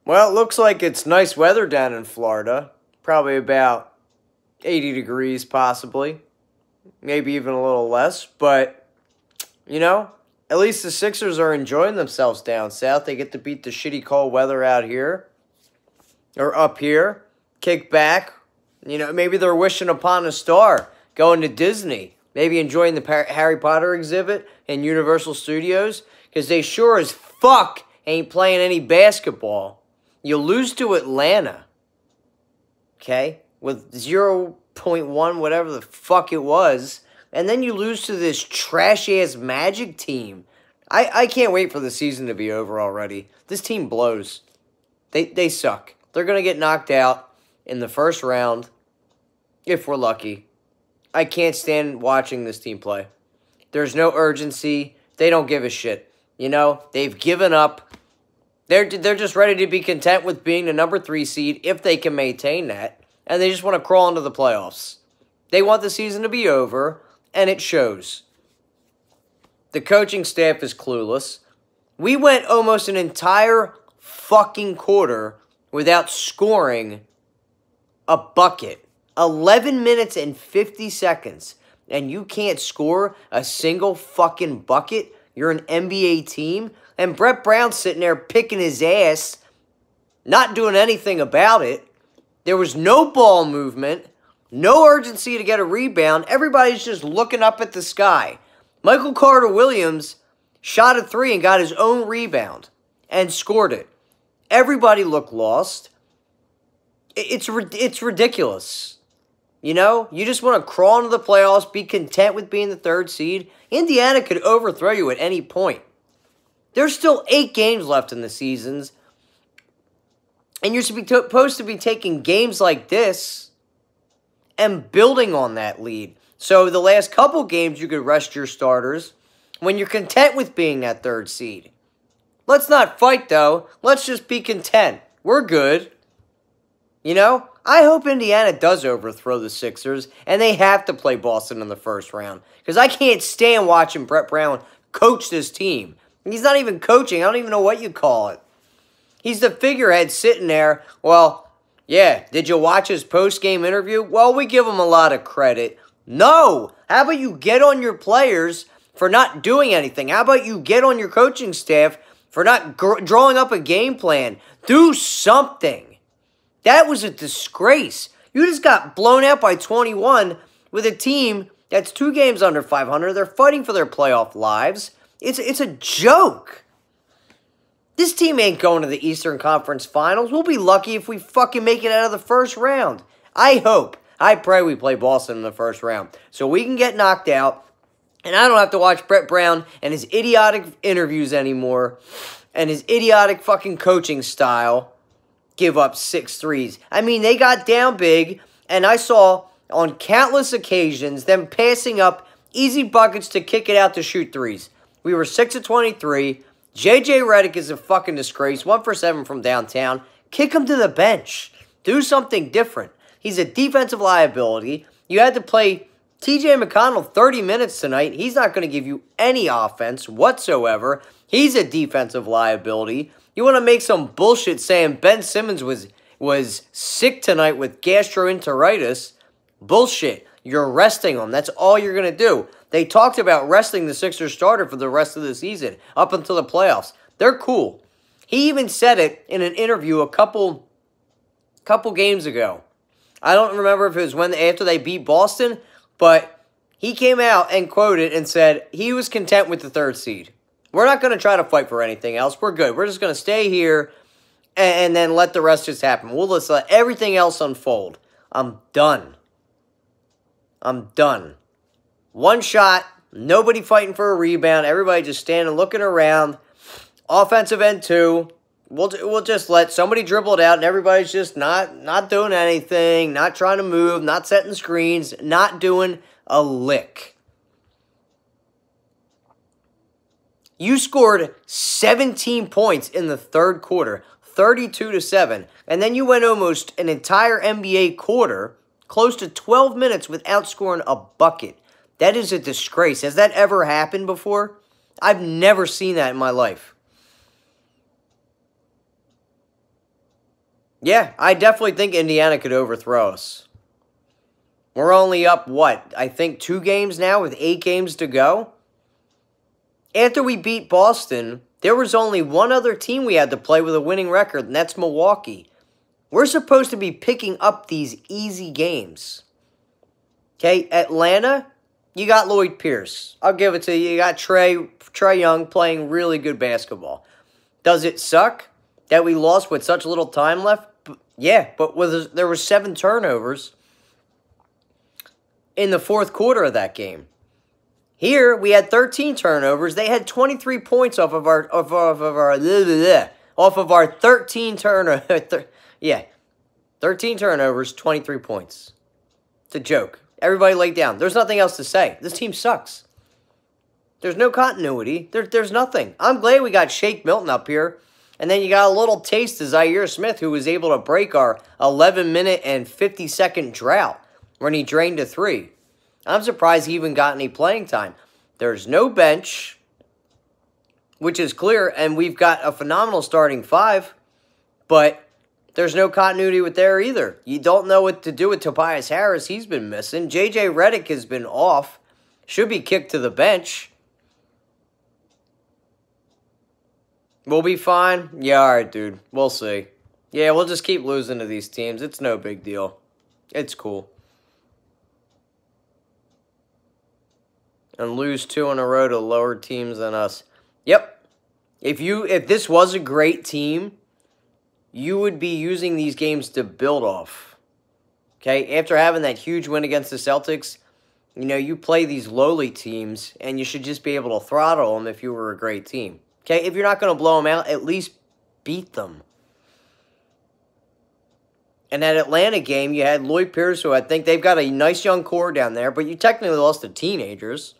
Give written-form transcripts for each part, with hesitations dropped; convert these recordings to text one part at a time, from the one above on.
Well, it looks like it's nice weather down in Florida. Probably about 80 degrees, possibly. Maybe even a little less. But, you know, at least the Sixers are enjoying themselves down south. They get to beat the shitty cold weather out here. Or up here. Kick back. You know, maybe they're wishing upon a star. Going to Disney. Maybe enjoying the Harry Potter exhibit in Universal Studios. Because they sure as fuck ain't playing any basketball. You lose to Atlanta, okay, with 0.1, whatever the fuck it was, and then you lose to this trash-ass Magic team. I can't wait for the season to be over already. This team blows. They suck. They're going to get knocked out in the first round, if we're lucky. I can't stand watching this team play. There's no urgency. They don't give a shit. You know, they've given up. They're just ready to be content with being the number 3 seed if they can maintain that. And they just want to crawl into the playoffs. They want the season to be over, and it shows. The coaching staff is clueless. We went almost an entire fucking quarter without scoring a bucket. 11 minutes and 50 seconds. And you can't score a single fucking bucket? You're an NBA team? And Brett Brown's sitting there picking his ass, not doing anything about it. There was no ball movement, no urgency to get a rebound. Everybody's just looking up at the sky. Michael Carter-Williams shot a 3 and got his own rebound and scored it. Everybody looked lost. It's ridiculous. You know, you just want to crawl into the playoffs, be content with being the 3rd seed. Indiana could overthrow you at any point. There's still 8 games left in the seasons. And you're supposed to be taking games like this and building on that lead. So the last couple games you could rest your starters when you're content with being that 3rd seed. Let's not fight, though. Let's just be content. We're good. You know? I hope Indiana does overthrow the Sixers, and they have to play Boston in the first round. Because I can't stand watching Brett Brown coach this team. He's not even coaching. I don't even know what you call it. He's the figurehead sitting there. Well, yeah, did you watch his post-game interview? Well, we give him a lot of credit. No! How about you get on your players for not doing anything? How about you get on your coaching staff for not drawing up a game plan? Do something. That was a disgrace. You just got blown out by 21 with a team that's 2 games under 500. They're fighting for their playoff lives. It's a joke. This team ain't going to the Eastern Conference Finals. We'll be lucky if we fucking make it out of the first round. I pray we play Boston in the first round so we can get knocked out and I don't have to watch Brett Brown and his idiotic interviews anymore and his idiotic fucking coaching style give up 6 threes. I mean, they got down big, and I saw on countless occasions them passing up easy buckets to kick it out to shoot threes. We were 6 of 23. J.J. Redick is a fucking disgrace. 1 for 7 from downtown. Kick him to the bench. Do something different. He's a defensive liability. You had to play T.J. McConnell 30 minutes tonight. He's not going to give you any offense whatsoever. He's a defensive liability. You want to make some bullshit saying Ben Simmons was sick tonight with gastroenteritis. Bullshit. You're resting him. That's all you're going to do. They talked about resting the Sixers starter for the rest of the season, up until the playoffs. They're cool. He even said it in an interview a couple games ago. I don't remember if it was after they beat Boston, but he came out and quoted and said he was content with the 3rd seed. We're not going to try to fight for anything else. We're good. We're just going to stay here and then let the rest just happen. We'll just let everything else unfold. I'm done. I'm done. 1 shot, nobody fighting for a rebound, everybody just standing looking around. Offensive end 2. We'll just let somebody dribble it out and everybody's just not doing anything, not trying to move, not setting screens, not doing a lick. You scored 17 points in the 3rd quarter, 32-7, and then you went almost an entire NBA quarter, close to 12 minutes without scoring a bucket. That is a disgrace. Has that ever happened before? I've never seen that in my life. Yeah, I definitely think Indiana could overthrow us. We're only up, what, I think 2 games now with 8 games to go? After we beat Boston, there was only one other team we had to play with a winning record, and that's Milwaukee. We're supposed to be picking up these easy games. Okay, Atlanta, you got Lloyd Pierce. I'll give it to you. You got Trae Young playing really good basketball. Does it suck that we lost with such little time left? Yeah, but there were 7 turnovers in the fourth quarter of that game. Here we had 13 turnovers. They had 23 points off of our 13 turnovers. Yeah, 13 turnovers, 23 points. It's a joke. Everybody lay down. There's nothing else to say. This team sucks. There's no continuity. There's nothing. I'm glad we got Shake Milton up here. And then you got a little taste of Zaire Smith, who was able to break our 11-minute and 50-second drought when he drained a 3. I'm surprised he even got any playing time. There's no bench, which is clear, and we've got a phenomenal starting 5, but there's no continuity with there either. You don't know what to do with Tobias Harris. He's been missing. J.J. Redick has been off. Should be kicked to the bench. We'll be fine. Yeah, all right, dude. We'll see. Yeah, we'll just keep losing to these teams. It's no big deal. It's cool. And lose 2 in a row to lower teams than us. Yep. If this was a great team, you would be using these games to build off. Okay? After having that huge win against the Celtics, you know, you play these lowly teams, and you should just be able to throttle them if you were a great team. Okay? If you're not going to blow them out, at least beat them. In that Atlanta game, you had Lloyd Pierce, who I think they've got a nice young core down there, but you technically lost to teenagers.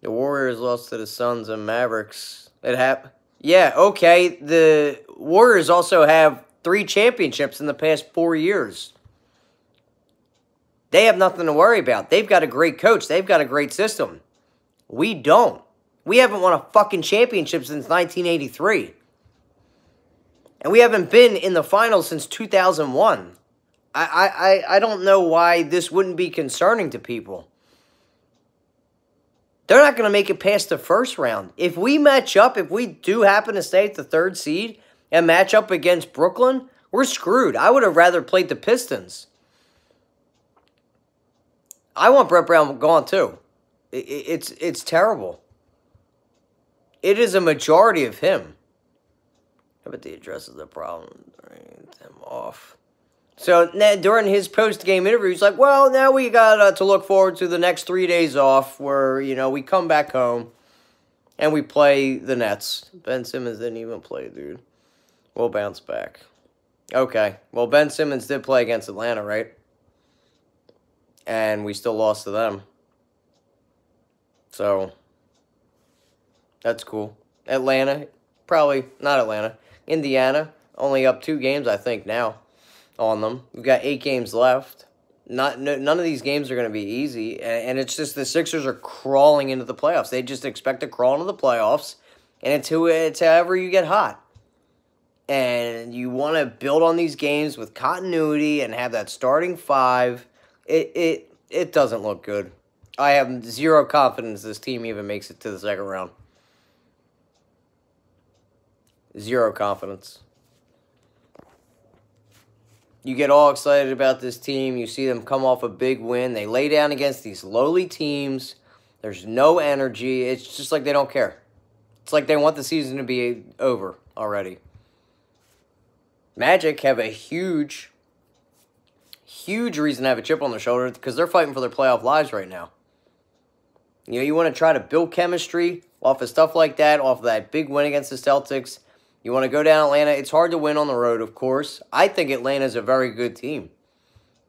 The Warriors lost to the Suns and Mavericks. It happened. Yeah, okay. The Warriors also have 3 championships in the past 4 years. They have nothing to worry about. They've got a great coach. They've got a great system. We don't. We haven't won a fucking championship since 1983. And we haven't been in the finals since 2001. I don't know why this wouldn't be concerning to people. They're not going to make it past the first round. If we match up, if we do happen to stay at the 3rd seed and match up against Brooklyn, we're screwed. I would have rather played the Pistons. I want Brett Brown gone too. It's terrible. It is a majority of him. How about the address of the problem? Them off. So during his post-game interview, he's like, well, now we got to look forward to the next 3 days off where, you know, we come back home and we play the Nets. Ben Simmons didn't even play, dude. We'll bounce back. Okay. Well, Ben Simmons did play against Atlanta, right? And we still lost to them. So, that's cool. Atlanta, probably not Atlanta. Indiana, only up 2 games, I think, now on them. We've got 8 games left. None of these games are going to be easy, and it's just the Sixers are crawling into the playoffs. They just expect to crawl into the playoffs, and it's however you get hot. And you want to build on these games with continuity and have that starting 5. It doesn't look good. I have 0 confidence this team even makes it to the 2nd round. 0 confidence. You get all excited about this team. You see them come off a big win. They lay down against these lowly teams. There's no energy. It's just like they don't care. It's like they want the season to be over already. Magic have a huge reason to have a chip on their shoulder because they're fighting for their playoff lives right now. You know, you want to try to build chemistry off of stuff like that, off of that big win against the Celtics. You want to go down Atlanta. It's hard to win on the road, of course. I think Atlanta's a very good team.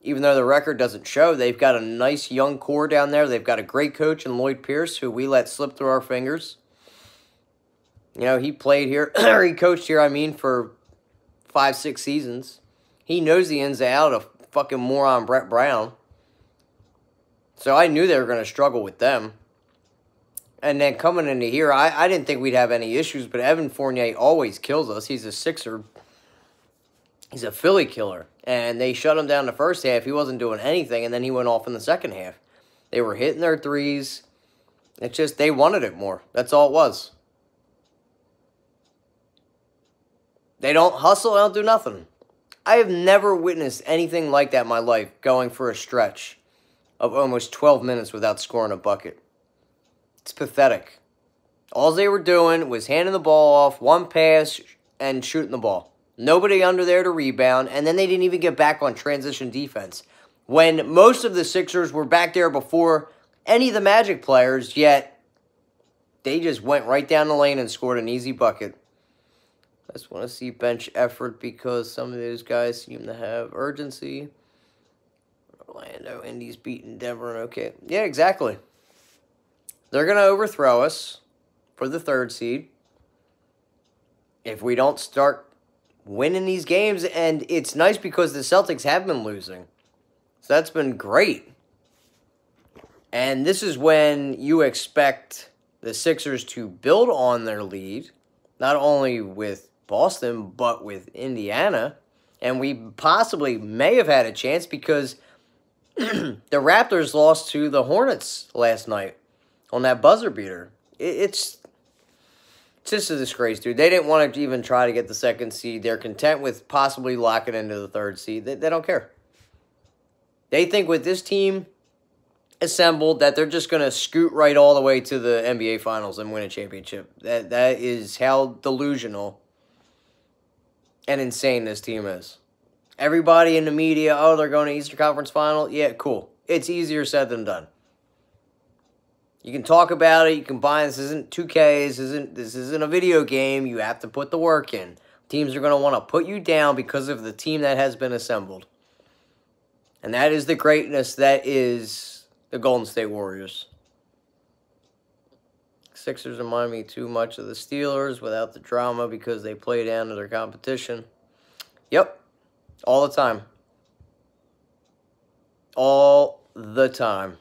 Even though the record doesn't show, they've got a nice young core down there. They've got a great coach in Lloyd Pierce, who we let slip through our fingers. You know, he played here, or he coached here, for 5-6 seasons. He knows the ins and outs of fucking moron Brett Brown. So I knew they were going to struggle with them. And then coming into here, I didn't think we'd have any issues, but Evan Fournier always kills us. He's a Sixer. He's a Philly killer. And they shut him down the first half. He wasn't doing anything, and then he went off in the second half. They were hitting their threes. It's just they wanted it more. That's all it was. They don't hustle, they don't do nothing. I have never witnessed anything like that in my life, going for a stretch of almost 12 minutes without scoring a bucket. It's pathetic. All they were doing was handing the ball off, one pass, and shooting the ball. Nobody under there to rebound, and then they didn't even get back on transition defense. When most of the Sixers were back there before any of the Magic players, yet they just went right down the lane and scored an easy bucket. I just want to see bench effort because some of those guys seem to have urgency. Orlando, Indy's beating Denver. Okay. Yeah, exactly. They're going to overthrow us for the 3rd seed if we don't start winning these games. And it's nice because the Celtics have been losing. So that's been great. And this is when you expect the Sixers to build on their lead, not only with Boston, but with Indiana. And we possibly may have had a chance because the Raptors lost to the Hornets last night on that buzzer beater. It's just a disgrace, dude. They didn't want to even try to get the 2nd seed. They're content with possibly locking into the 3rd seed. They don't care. They think with this team assembled that they're just going to scoot right all the way to the NBA Finals and win a championship. That is how delusional and insane this team is. Everybody in the media, oh, they're going to Eastern Conference Final. Yeah, cool. It's easier said than done. You can talk about it. You can buy it. This isn't 2K. This isn't a video game. You have to put the work in. Teams are going to want to put you down because of the team that has been assembled. And that is the greatness that is the Golden State Warriors. Sixers remind me too much of the Steelers without the drama because they play down to their competition. Yep. All the time. All the time.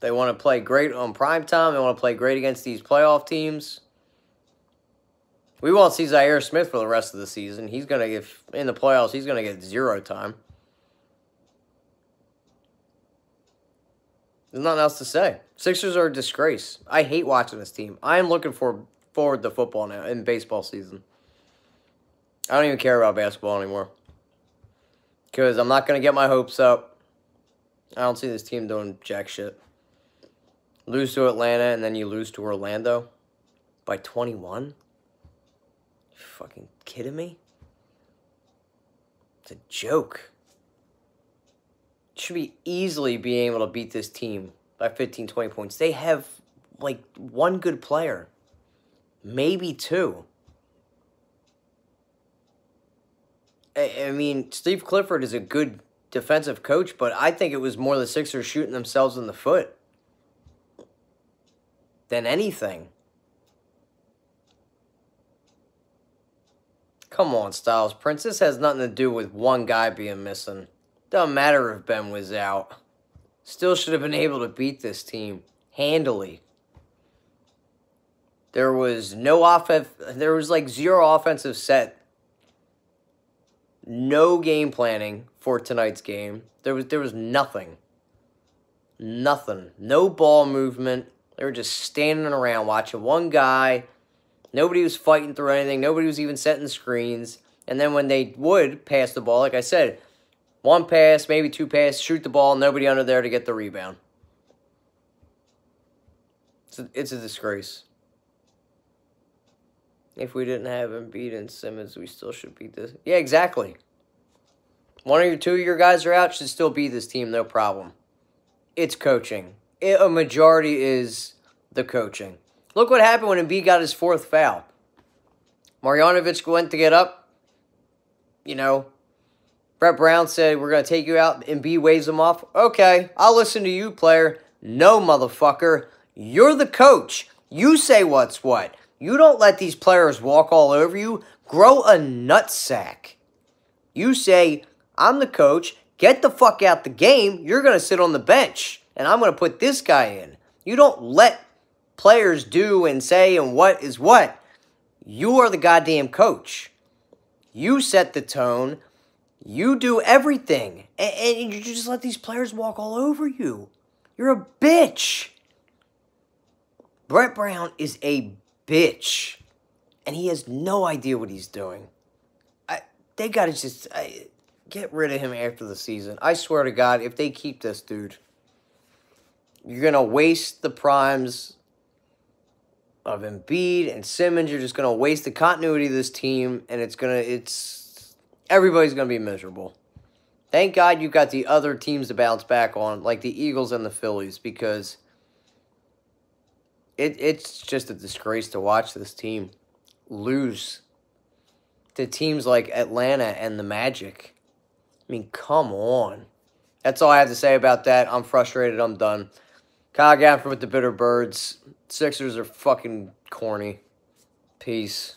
They want to play great on prime time. They want to play great against these playoff teams. We won't see Zaire Smith for the rest of the season. He's going to get, in the playoffs, he's going to get 0 time. There's nothing else to say. Sixers are a disgrace. I hate watching this team. I am looking forward to football now, in baseball season. I don't even care about basketball anymore. Because I'm not going to get my hopes up. I don't see this team doing jack shit. Lose to Atlanta, and then you lose to Orlando by 21? You fucking kidding me? It's a joke. Should be easily being able to beat this team by 15, 20 points. They have, like, one good player. Maybe 2. I mean, Steve Clifford is a good defensive coach, but I think it was more the Sixers shooting themselves in the foot than anything. Come on, Styles Prince. This has nothing to do with one guy being missing. Doesn't matter if Ben was out. Still should have been able to beat this team handily. There was no offense. There was like 0 offensive set. No game planning for tonight's game. There was nothing. Nothing. No ball movement. They were just standing around watching one guy. Nobody was fighting through anything. Nobody was even setting screens. And then when they would pass the ball, like I said, 1 pass, maybe 2 passes, shoot the ball, nobody under there to get the rebound. It's a disgrace. If we didn't have Embiid and Simmons, we still should beat this. Yeah, exactly. 1 or 2 of your guys are out, should still beat this team, no problem. It's coaching. A majority is the coaching. Look what happened when Embiid got his 4th foul. Marjanovic went to get up. You know, Brett Brown said, we're going to take you out. Embiid waves him off. Okay, I'll listen to you, player. No, motherfucker. You're the coach. You say what's what. You don't let these players walk all over you. Grow a nutsack. You say, I'm the coach. Get the fuck out the game. You're going to sit on the bench. And I'm going to put this guy in. You don't let players do and say and what is what. You are the goddamn coach. You set the tone. You do everything. And you just let these players walk all over you. You're a bitch. Brett Brown is a bitch. And he has no idea what he's doing. They got to just get rid of him after the season. I swear to God, if they keep this dude, you're going to waste the primes of Embiid and Simmons. You're just going to waste the continuity of this team, and everybody's going to be miserable. Thank God you got the other teams to bounce back on, like the Eagles and the Phillies, because it's just a disgrace to watch this team lose to teams like Atlanta and the Magic. I mean, come on. That's all I have to say about that. I'm frustrated. I'm done. Kyle Gaffner with the Bitter Birds. Sixers are fucking corny. Peace.